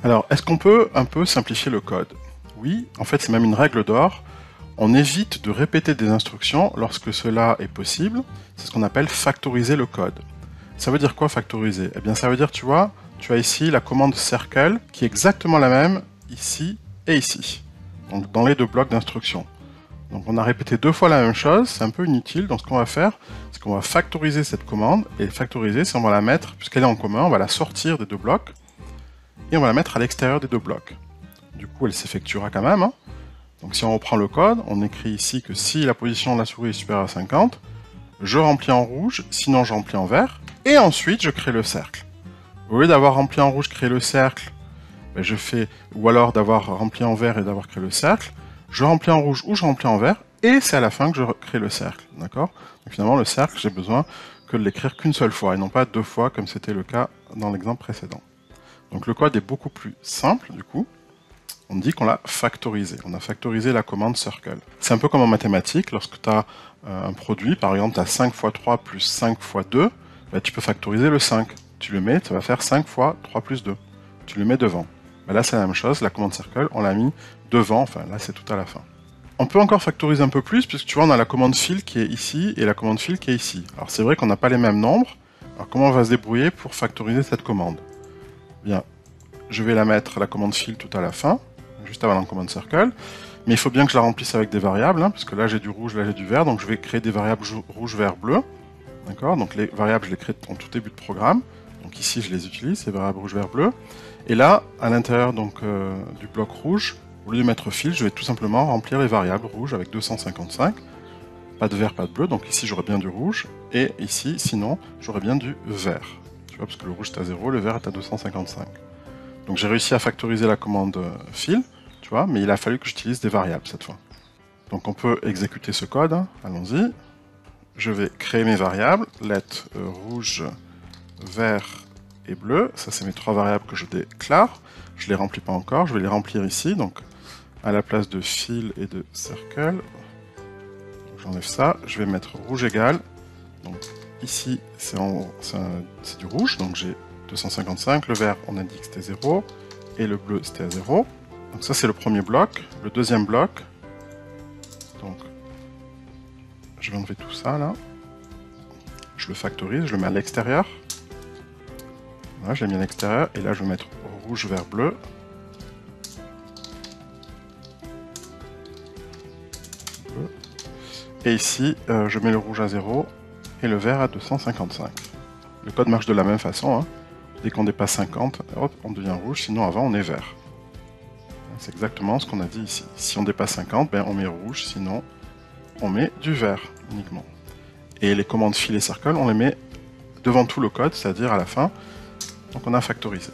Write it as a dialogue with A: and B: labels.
A: Alors, est-ce qu'on peut un peu simplifier le code? Oui, en fait c'est même une règle d'or. On évite de répéter des instructions lorsque cela est possible. C'est ce qu'on appelle factoriser le code. Ça veut dire quoi factoriser? Eh bien ça veut dire, tu vois, tu as ici la commande circle qui est exactement la même ici et ici. Donc dans les deux blocs d'instructions. Donc on a répété deux fois la même chose, c'est un peu inutile. Donc ce qu'on va faire, c'est qu'on va factoriser cette commande. Et factoriser, c'est on va la mettre, puisqu'elle est en commun, on va la sortir des deux blocs. Et on va la mettre à l'extérieur des deux blocs. Du coup elle s'effectuera quand même. Donc si on reprend le code, on écrit ici que si la position de la souris est supérieure à 50, je remplis en rouge, sinon je remplis en vert, et ensuite je crée le cercle. Au lieu d'avoir rempli en rouge, créé le cercle, ben je fais, ou alors d'avoir rempli en vert et d'avoir créé le cercle, je remplis en rouge ou je remplis en vert, et c'est à la fin que je crée le cercle, d'accord? Donc finalement le cercle, j'ai besoin que de l'écrire qu'une seule fois, et non pas deux fois comme c'était le cas dans l'exemple précédent. Donc le code est beaucoup plus simple du coup. On dit qu'on l'a factorisé. On a factorisé la commande circle. C'est un peu comme en mathématiques, lorsque tu as un produit, par exemple, tu as 5 fois 3 plus 5 fois 2, bah, tu peux factoriser le 5. Tu le mets, ça va faire 5 fois 3 plus 2. Tu le mets devant. Bah, là, c'est la même chose, la commande circle, on l'a mis devant, enfin là, c'est tout à la fin. On peut encore factoriser un peu plus, puisque tu vois, on a la commande fill qui est ici et la commande fill qui est ici. Alors c'est vrai qu'on n'a pas les mêmes nombres. Alors comment on va se débrouiller pour factoriser cette commande? Bien, je vais la mettre, la commande fill, tout à la fin, juste avant la commande circle, mais il faut bien que je la remplisse avec des variables, hein, parce que là j'ai du rouge, là j'ai du vert, donc je vais créer des variables rouge, vert, bleu, d'accord? Donc les variables je les crée en tout début de programme, donc ici je les utilise, ces variables rouge, vert, bleu, et là, à l'intérieur donc du bloc rouge, au lieu de mettre fil, je vais tout simplement remplir les variables rouge avec 255, pas de vert, pas de bleu, donc ici j'aurai bien du rouge, et ici, sinon, j'aurai bien du vert, tu vois, parce que le rouge est à 0, le vert est à 255. Donc j'ai réussi à factoriser la commande fill, tu vois, mais il a fallu que j'utilise des variables cette fois. Donc on peut exécuter ce code, hein. Allons-y. Je vais créer mes variables, let rouge, vert et bleu. Ça c'est mes trois variables que je déclare. Je ne les remplis pas encore, je vais les remplir ici, donc à la place de fill et de circle. J'enlève ça, je vais mettre rouge égal. Donc ici c'est du rouge, donc j'ai 255, le vert on a dit que c'était 0, et le bleu c'était à 0. Donc ça c'est le premier bloc. Le deuxième bloc, donc je vais enlever tout ça là, je le factorise, je le mets à l'extérieur. Voilà, je l'ai mis à l'extérieur, et là je vais mettre rouge, vert, bleu. Et ici je mets le rouge à 0 et le vert à 255. Le code marche de la même façon, hein. Dès qu'on dépasse 50, hop, on devient rouge, sinon avant on est vert. C'est exactement ce qu'on a dit ici. Si on dépasse 50, ben on met rouge, sinon on met du vert uniquement. Et les commandes fill et circle, on les met devant tout le code, c'est-à-dire à la fin. Donc on a factorisé.